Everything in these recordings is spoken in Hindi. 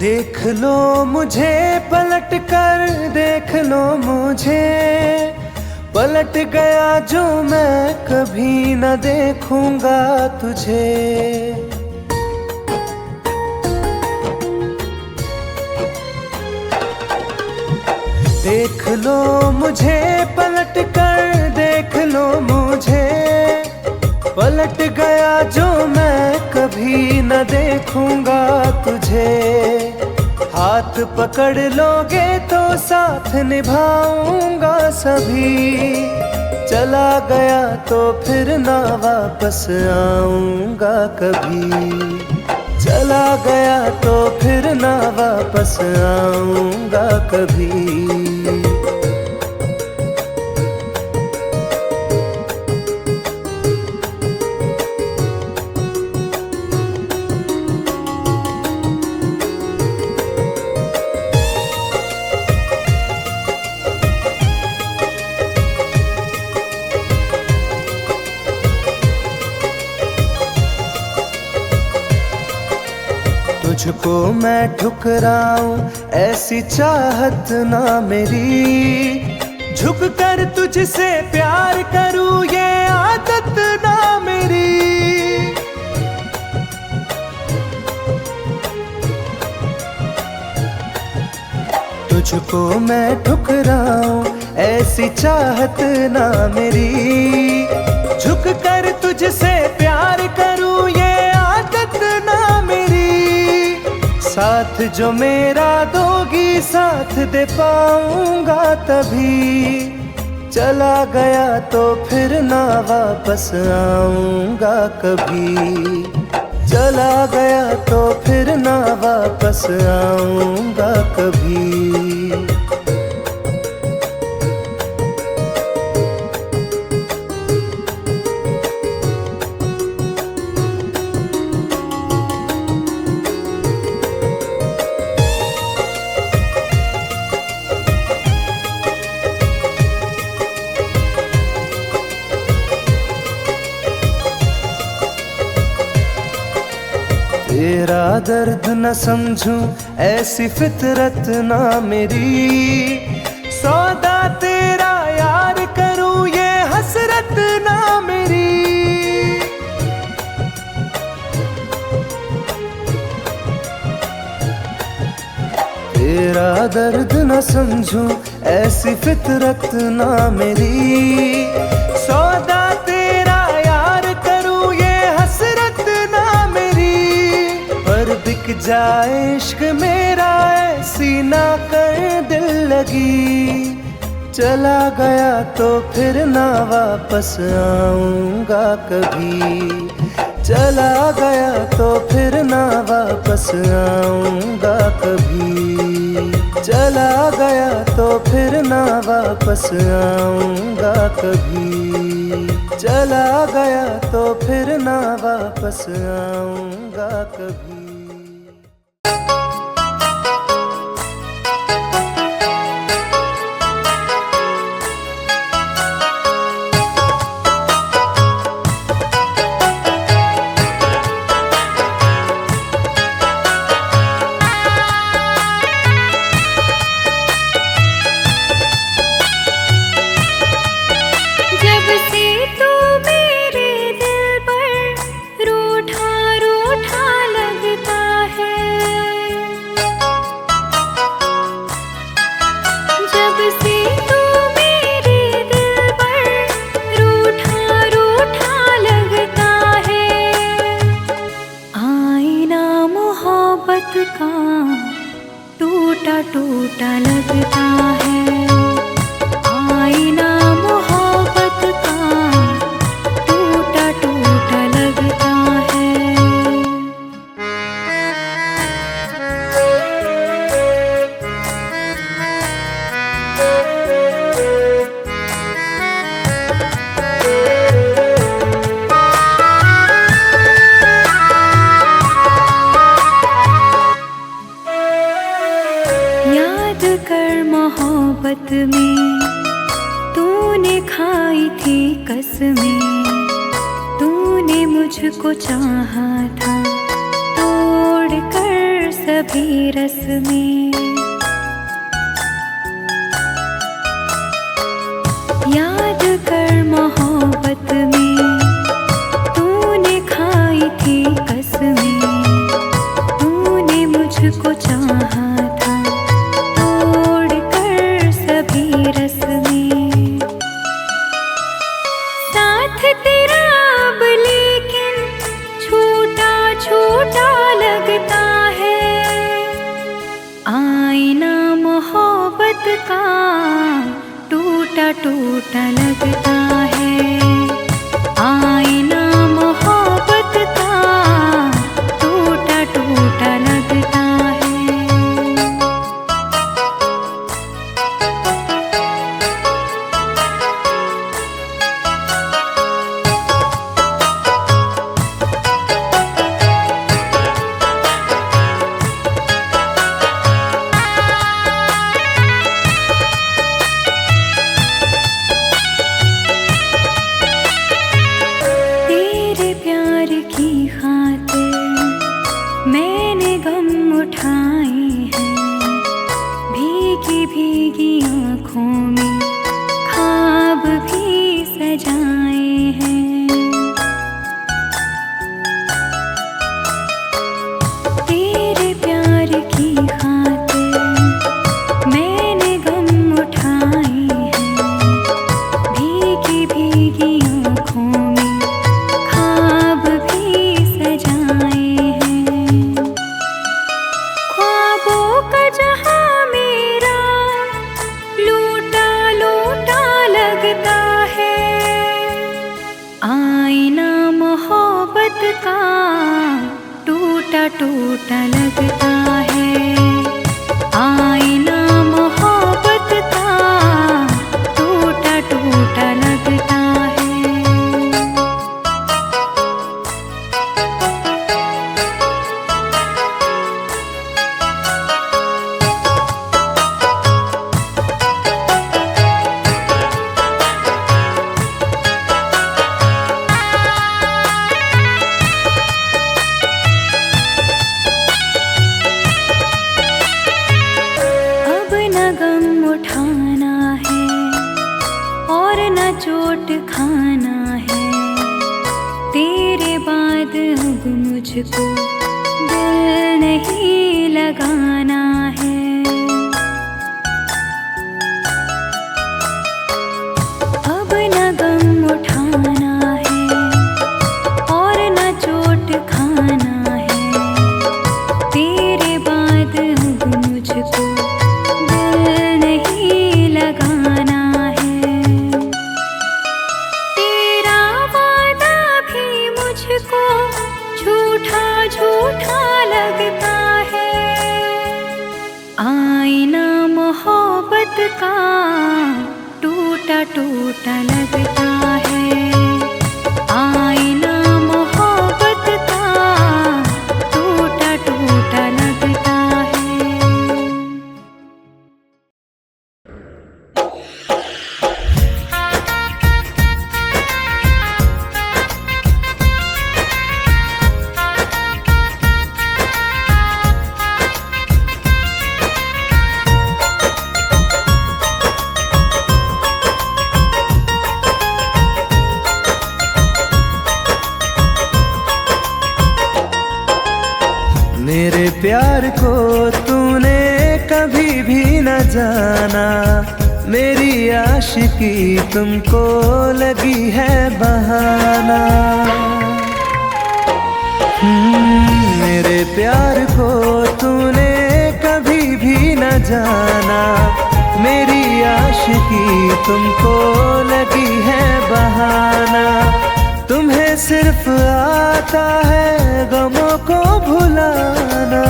देख लो मुझे पलट कर, देख लो मुझे, पलट गया जो मैं कभी न देखूंगा तुझे। देख लो मुझे पलट कर, देख लो मुझे, पलट गया जो मैं कभी न देखूंगा तुझे। हाथ पकड़ लोगे तो साथ निभाऊंगा सभी, चला गया तो फिर ना वापस आऊंगा कभी, चला गया तो फिर ना वापस आऊंगा कभी। तुझको मैं ठुकराऊं ऐसी चाहत ना मेरी, झुक कर तुझसे प्यार करूं ये आदत ना मेरी। तुझको मैं ठुकराऊं ऐसी चाहत ना मेरी, झुक कर तुझसे प्यार करूं ये आदत ना मेरी। साथ जो मेरा दोगी साथ दे पाऊंगा तभी, चला गया तो फिर ना वापस आऊंगा कभी, चला गया तो फिर ना वापस आऊंगा कभी। तेरा दर्द न समझूं ऐसी फितरत ना मेरी, सौदा तेरा यार करूं ये हसरत ना मेरी। तेरा दर्द न समझूं ऐसी फितरत ना मेरी, सौदा तेरा यार करूं ये हसरत ना मेरी। पर बिक जाए इश्क मेरा ऐसी ना कर दिल लगी, चला गया तो फिर ना वापस आऊंगा कभी, चला गया तो फिर ना वापस आऊंगा कभी, चला गया तो फिर ना वापस आऊंगा कभी, चला गया तो फिर ना वापस आऊंगा कभी। टूटा टूटा लगता है, आईना मोहब्बत का टूटा टूटा लगता है। याद कर मोहब्बत में तूने खाई थी कसमें, तूने मुझको चाहा था तोड़ कर सभी रस में। याद कर मोहब्बत में तूने खाई थी कसमें। तूने मुझको चाहा था तोड़ कर सभी रस में। साथ तेरा अब लेकिन छूटा छूटा लगता है। आईना मोहब्बत का टूटा टूटा लगता है। आईना मोहब्बत का टूटा टूटा लगता है। तेरे प्यार की खातिर मैंने गम उठाए हैं। भीगी भीगी आँखों में ख्वाब भी सजाए हैं। तेरे प्यार की खातिर मैंने गम उठाए हैं। भीगी भीगी आँखों में ख्वाब भी सजाए हैं। ख्वाबों का जहां मेरा लूटा लूटा लगता है। आईना मोहब्बत का टूटा टूटा लगता है। आईना मोहब्बत का टूटा टूटा लगता है। अब न गम उठाना है और न चोट खाना है। तेरे बाद अब मुझको दिल नहीं लगाना है। अब न गम उठाना है और न चोट खाना है। तेरे बाद अब मुझको दिल नहीं लगाना है। तेरा वादा भी मुझको झूठा झूठा लगता है। आईना मोहब्बत का टूटा टूटा लगता है। आईना मोहब्बत का टूटा टूटा लगता है। मेरे प्यार को तूने कभी भी न जाना। मेरी आशिकी तुमको लगी है बहाना। मेरे प्यार को तूने कभी भी न जाना। मेरी आशिकी तुमको लगी है बहाना। तुम्हें सिर्फ आता है गमों को भुलाना।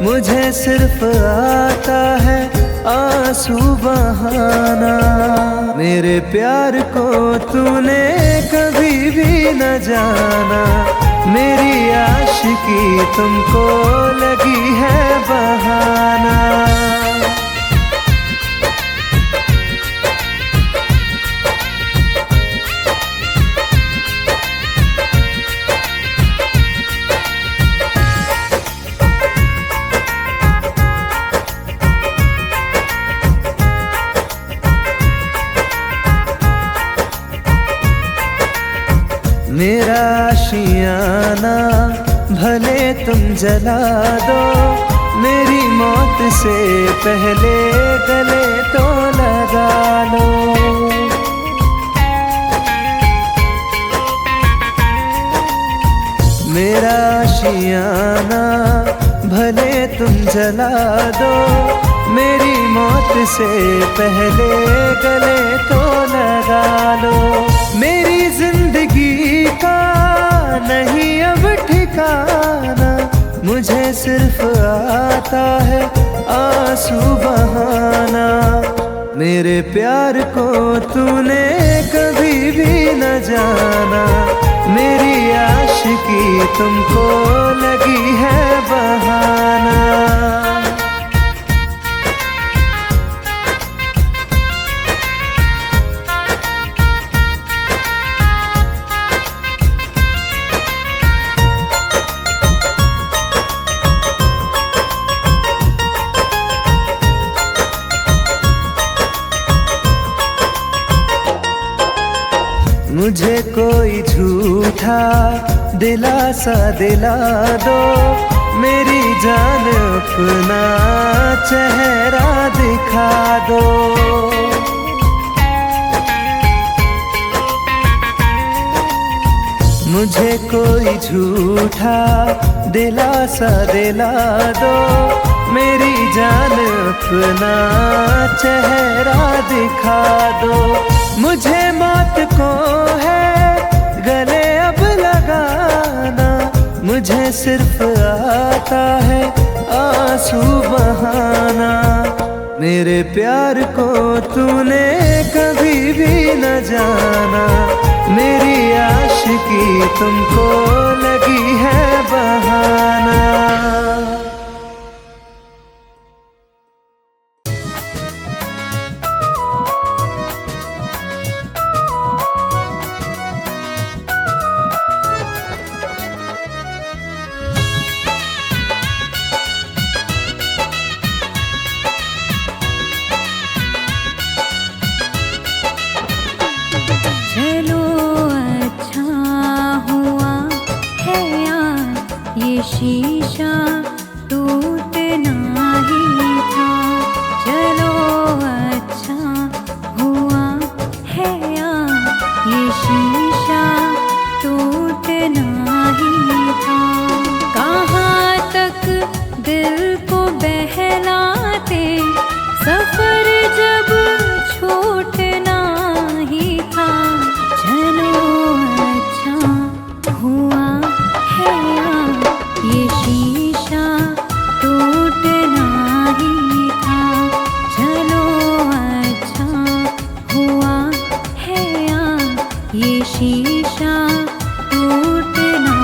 मुझे सिर्फ आता है आंसू बहाना। मेरे प्यार को तूने कभी भी न जाना। मेरी आशिकी तुमको लगी है बहाना। मेरा आशियाना भले तुम जला दो, मेरी मौत से पहले गले तो लगा लो। मेरा आशियाना भले तुम जला दो, मेरी मौत से पहले गले तो लगा लो। मेरी जिंदगी का नहीं अब ठिकाना, मुझे सिर्फ आता है आंसू बहाना। मेरे प्यार को तूने कभी भी न जाना, मेरी आशिकी तुमको लगी है बहाना। मुझे कोई झूठा दिलासा दिला दो, मेरी जान अपना चेहरा दिखा दो। मुझे कोई झूठा दिलासा दिला दो, मेरी जान अपना चेहरा दिखा दो। मुझे मौत को है गले अब लगाना, मुझे सिर्फ आता है आंसू बहाना। मेरे प्यार को तूने कभी भी न जाना, मेरी आशिकी तुमको लगी है बहाना। शीशा टूटना ही था, चलो अच्छा हुआ है यार, ये शीशा टूटना ही था। कहाँ तक दिल को बहलाते, सफर जब छूटना ही था, चलो अच्छा हुआ है यार, ये शीशा टूटना ही था, चलो अच्छा हुआ है यार, ये शीशा टूटना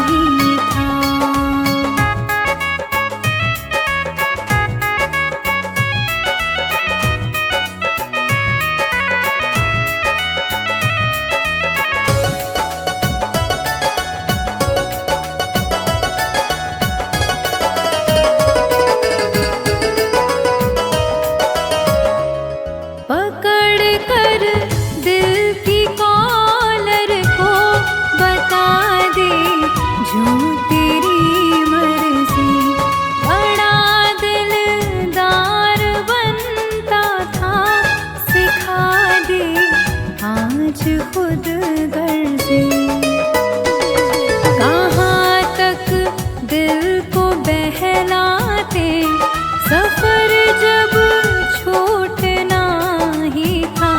ही था। खुद गर्जी कहाँ तक दिल को बहलाते, सफर जब छूटना ही था,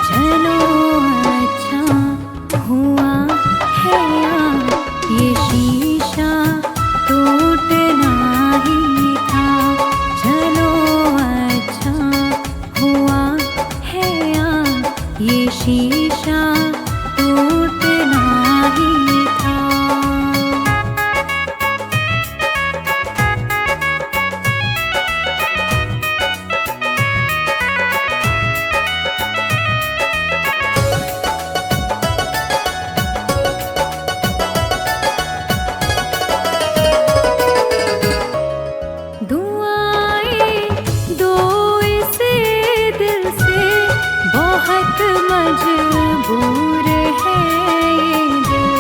चलो अच्छा हुआ है यार, ये शीशा टूटना ही था, चलो अच्छा हुआ है यार, ये शीशा टूटना ही था। दुआएं दो इसे दिल से, बहुत मजबूर है ये दिल,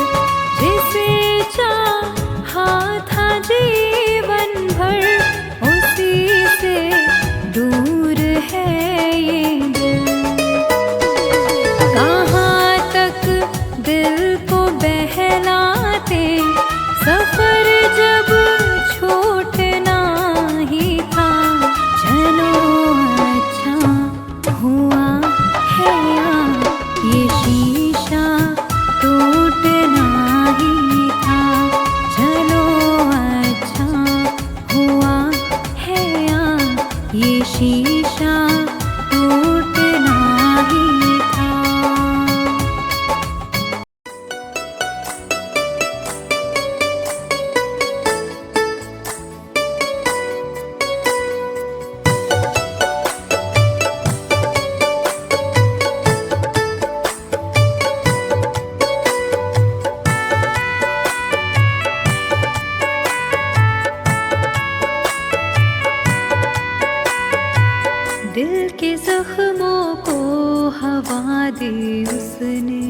दी उसने,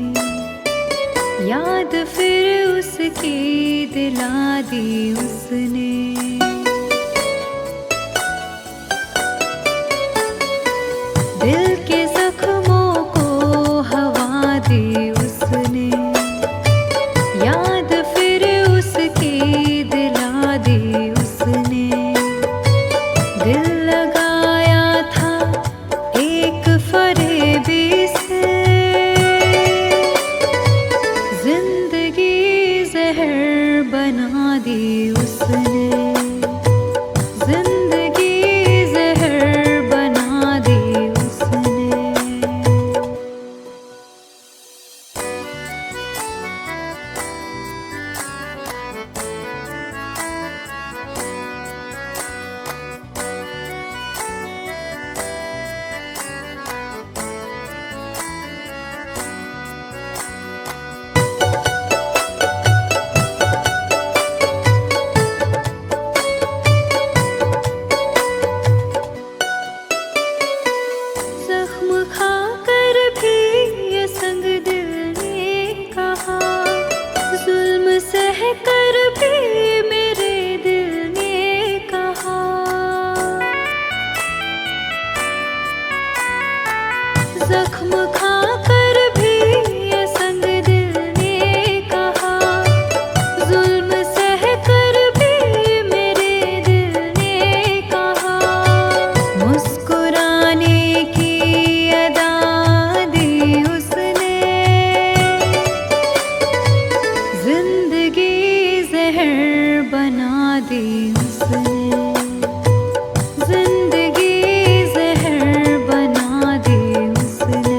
याद फिर उसकी दिला दी उसने। दिल के जख्मों को हवा दी उसने, याद फिर उसकी दिला दी उसने। दिल लगाया था एक फरेबी से, जिंदगी जहर बना दी उसने, जिंदगी जहर बना दी उसने। जख्म खाकर भी ये संग दिल ने कहा, जुल्म सह कर भी मेरे दिल ने कहा। जख्म खाकर भी ये संग दिल ने कहा, जुल्म सह कर भी मेरे दिल ने कहा। मुस्कुराने की अदा दी उसने, जिंदगी जहर बना दी उसने, जिंदगी जहर बना दी उसने।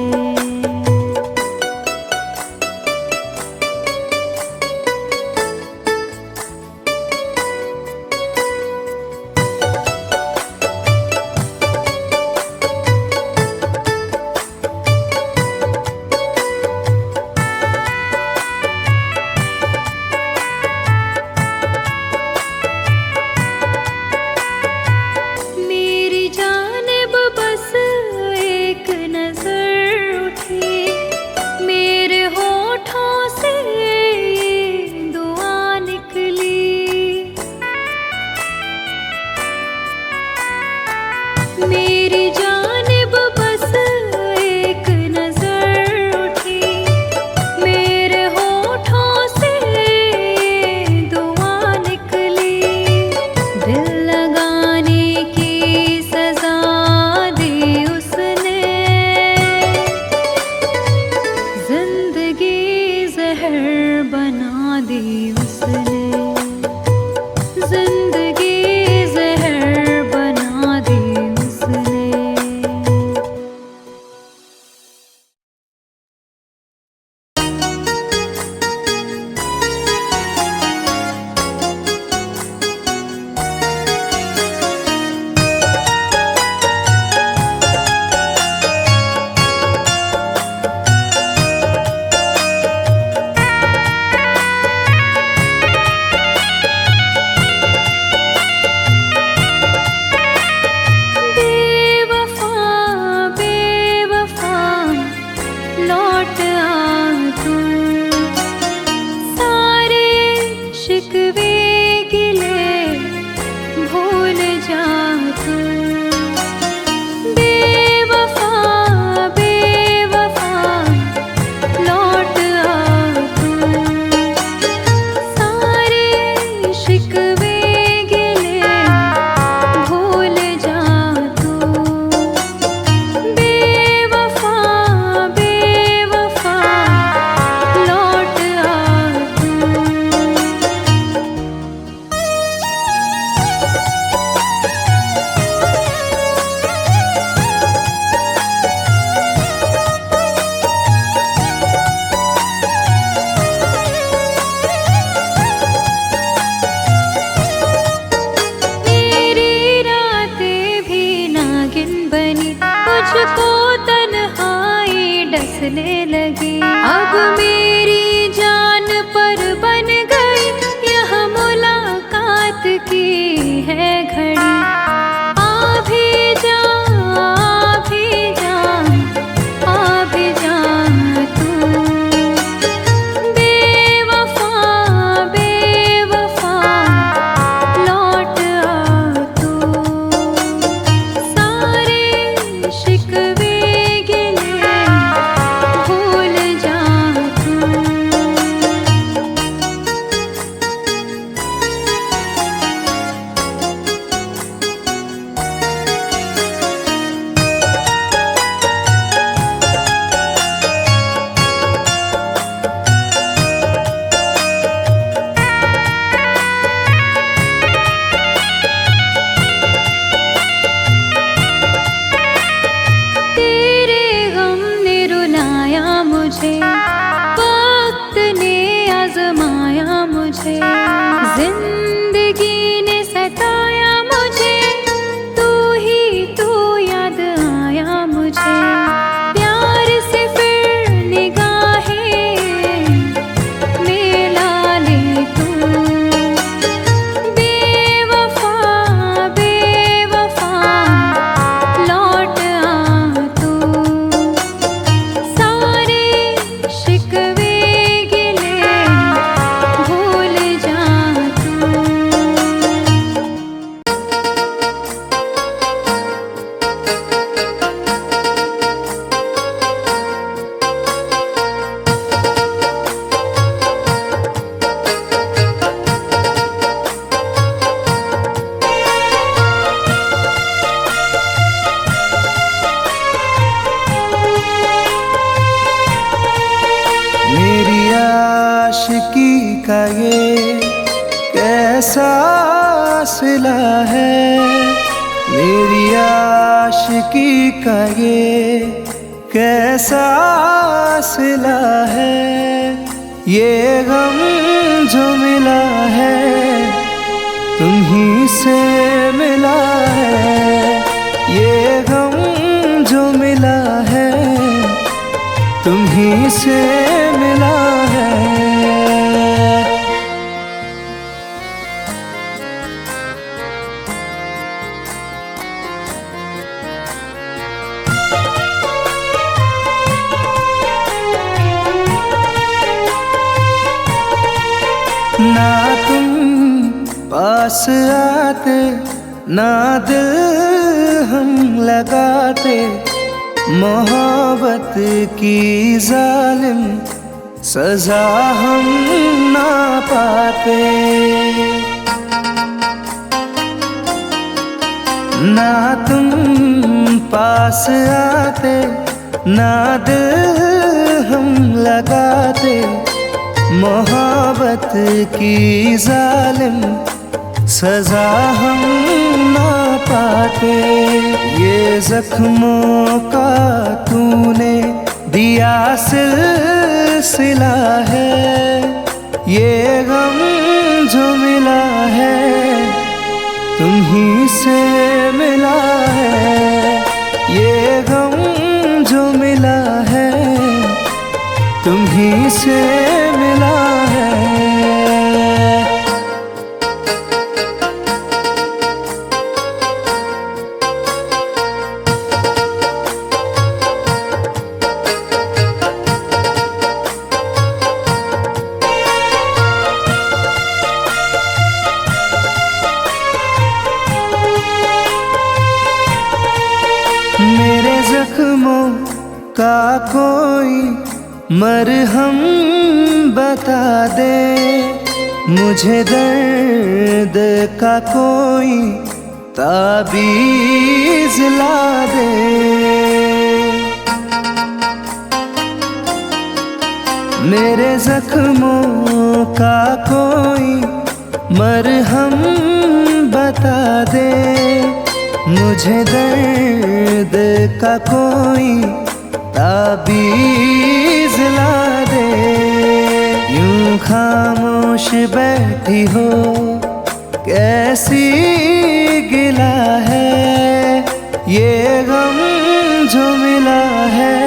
मेरी जानिब बस एक नजर उठी, मेरे होठों से ये दुआ निकली। मेरी जानिब बस एक नजर उठी, मेरे होठों से ये दुआ निकली। दिल लगाने की सजा दी उसने, जिंदगी जहर बना दी उसने, जिंदगी जहर बना दी उसने। बेवफा बेवफा लौट आ तू, सारे शिकवे गिले भूल जा तू। बेवफा बेवफा लौट आ तू, सारे शिकवे गिले भूल जा तू। बेवफा बेवफा लौट आ तू। मेरी रातें भी नागिन बनी, मुझको तन्हाई डसने लगी। अब मेरी जान पर बन गई यह मुलाकात की है घड़ी। आ भी जा आ भी जा आ भी जा मुझे, वक्त ने आजमाया मुझे, जिंदगी ने सताया मुझे, तू ही तू याद आया मुझे। प्यार से फिर निगाहें मिला ले तू, बेवफा बेवफा लौट आ तू, सारे शिकवे गिले भूल जा तू। मेरी आशिकी का ये कैसा सिला है, मेरी आशिकी का ये कैसा सिला है। ये गम जो मिला है तुम्हीं से मिला है, ये गम जो मिला है तुम्हीं से मिला है। ना तुम पास आते, ना दिल हम लगाते, मोहब्बत की जालिम सजा हम ना पाते। ना तुम पास आते, ना दिल हम लगाते, मोहब्बत की जालिम सजा हम ना पाते। ये जख्मों का तूने दिया सिलसिला है, ये गम जो मिला है तुम्हीं से मिला है, ये गम जो मिला है तुम्हीं से मिला है। मेरे जख्मों का कोई मरहम बता दे, मुझे दर्द का कोई ताबीज़ ला दे। मेरे जख्मों का कोई मरहम बता दे, मुझे दर्द का कोई ताबीज़ ला दे। यूं खामोश बैठी हो कैसी गिला है, ये गम जो मिला है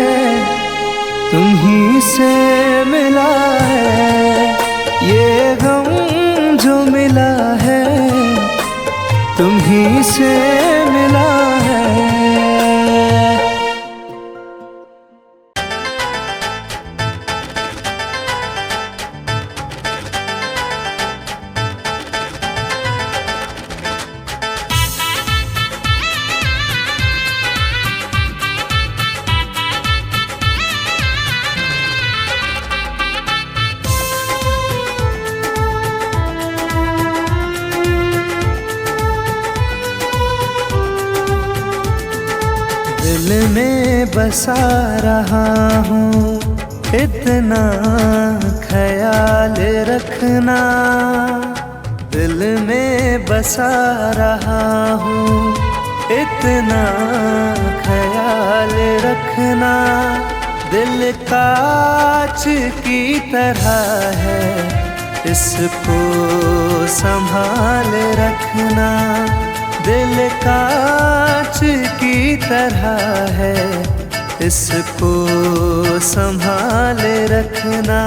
तुम्हीं से मिला है, ये गम जो मिला है तुम्हीं से मिला है। दिल में बसा रहा हूँ इतना ख्याल रखना, दिल में बसा रहा हूँ इतना ख्याल रखना। दिल कांच की तरह है, इसको संभाल रखना। दिल कांच की तरह है, इसको संभाल रखना।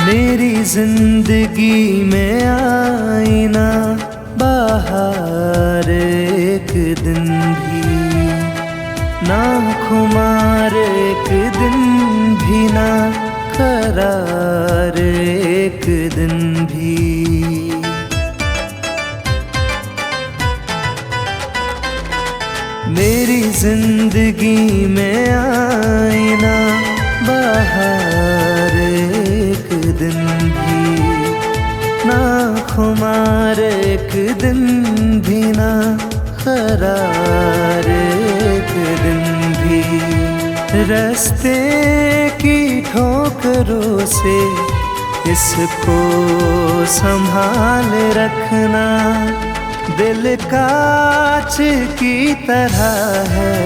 मेरी जिंदगी में आईना बाहर एक दिन भी ना, खुमार एक दिन भी ना, करार एक दिन भी। मेरी जिंदगी में आईना बाहर एक दिन भी ना, खुमार एक दिन भी ना, करार एक दिन भी। रास्ते की ठोकरों से इसको संभाल रखना। दिल कांच की तरह है,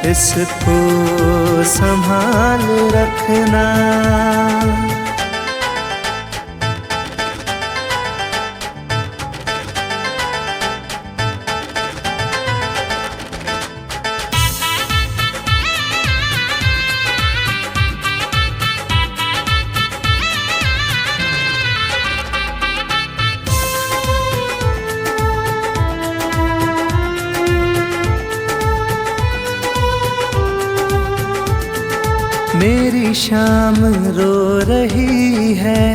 इसको संभाल रखना। मेरी शाम रो रही है,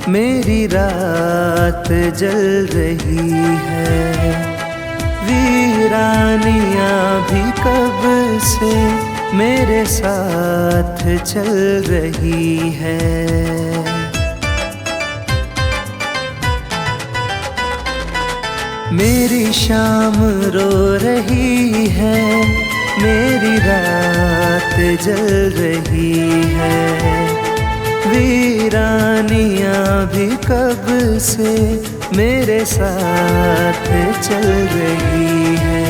मेरी रात जल रही है। वीरानियां भी कब से मेरे साथ चल रही है। मेरी शाम रो रही है, मेरी रात जल रही है। वीरानियां भी कब से मेरे साथ चल रही है।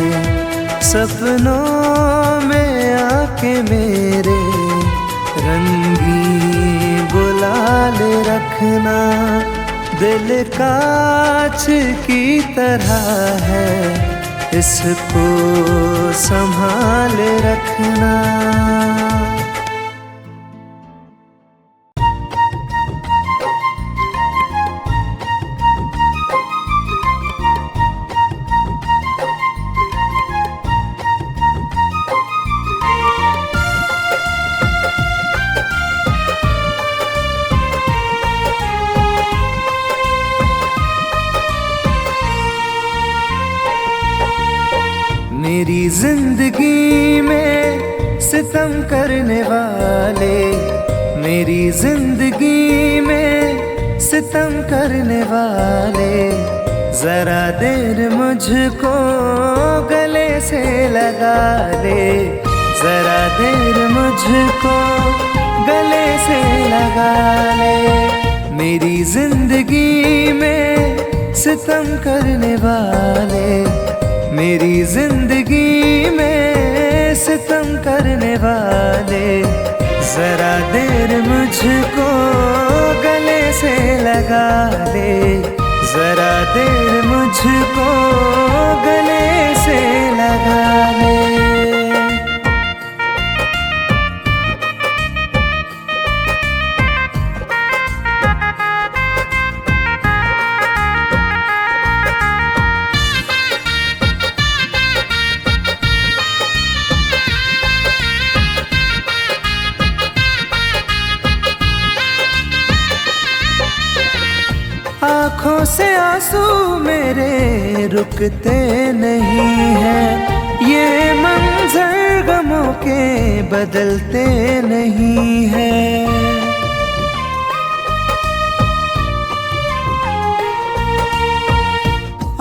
सपनों में आके मेरे रंगी गुलाल रखना। दिल कांच की तरह है, इसको संभाल रखना। मेरी जिंदगी में सितम करने वाले, मेरी जिंदगी में सितम करने वाले, जरा देर मुझको गले से लगा ले। जरा देर मुझको गले से लगा ले। मेरी जिंदगी में सितम करने वाले, मेरी जिंदगी में सितम करने वाले, जरा देर मुझको गले से लगा ले। जरा देर मुझको गले से लगा ले। आँखों से आंसू मेरे रुकते नहीं हैं, ये मंजर गमों के बदलते नहीं हैं।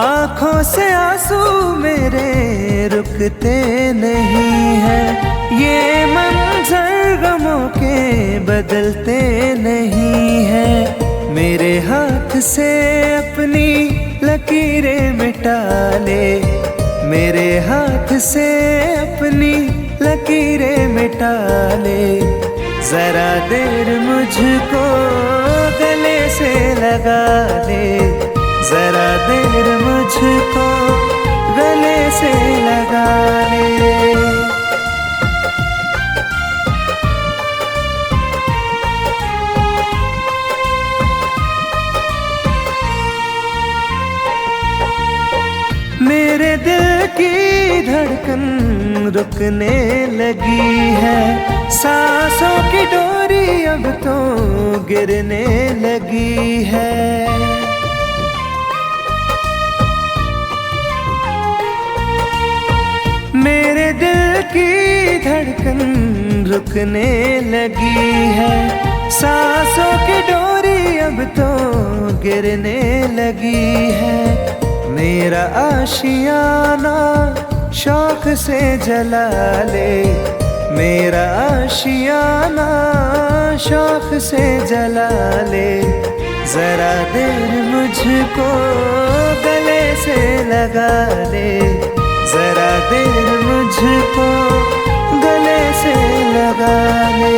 आँखों से आंसू मेरे रुक रुकते नहीं हैं, ये मंजर गमों के बदलते नहीं हैं। मेरे हाथ से अपनी लकीरें मिटा ले, मेरे हाथ से अपनी लकीरें मिटा ले। जरा देर मुझको गले से लगा ले, जरा देर मुझको गले से लगा ले। मेरे दिल की धड़कन रुकने लगी है, सांसों की डोरी अब तो गिरने लगी है। मेरे दिल की धड़कन रुकने लगी है, सांसों की डोरी अब तो गिरने लगी है। मेरा आशियाना शौक से जला ले, मेरा आशियाना शौक से जला ले। जरा देर मुझको गले से लगा ले, जरा देर मुझको गले से लगा ले।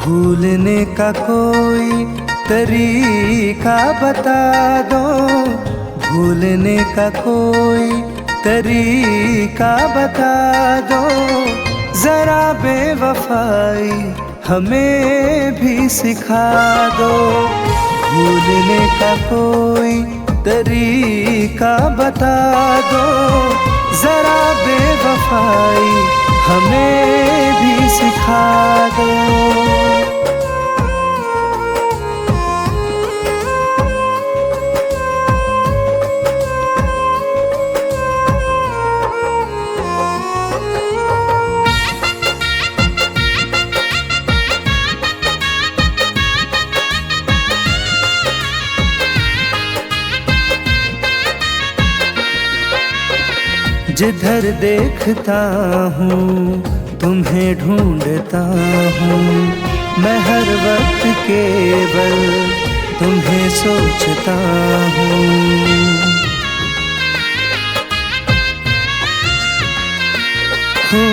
भूलने का कोई तरीका बता दो, भूलने का कोई तरीका बता दो। जरा बेवफाई हमें भी सिखा दो, भूलने का कोई तरीका बता दो। जरा बेवफाई हमें भी सिखा दो। जिधर देखता हूँ तुम्हें ढूंढता हूँ, मैं हर वक्त केवल तुम्हें सोचता हूँ। हो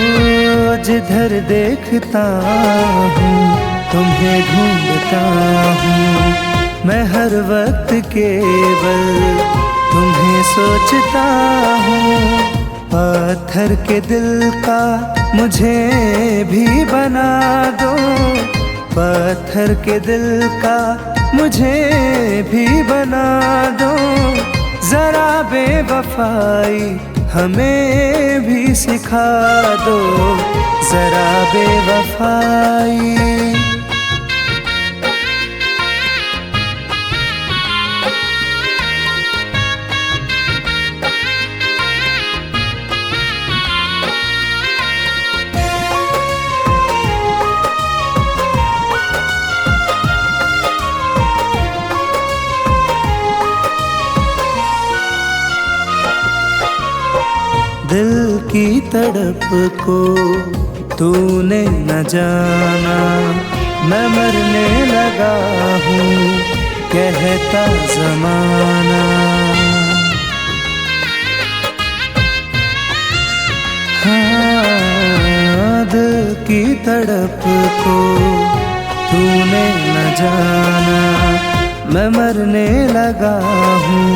जिधर देखता हूँ तुम्हें ढूंढता हूँ, मैं हर वक्त केवल तुम्हें सोचता हूँ। पत्थर के दिल का मुझे भी बना दो, पत्थर के दिल का मुझे भी बना दो। जरा बेवफाई हमें भी सिखा दो, जरा बेवफाई। दिल की तड़प को तूने न जाना, मैं मरने लगा हूँ कहता ज़माना। हाँ दिल की तड़प को तूने न जाना, मैं मरने लगा हूँ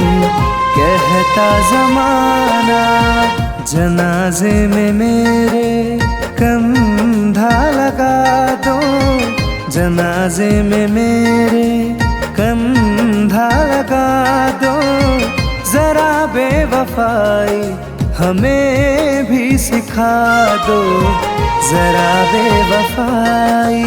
कहता ज़माना। जनाजे में मेरे कंधा लगा दो, जनाजे में मेरे कंधा लगा दो। जरा बेवफाई हमें भी सिखा दो जरा बेवफाई।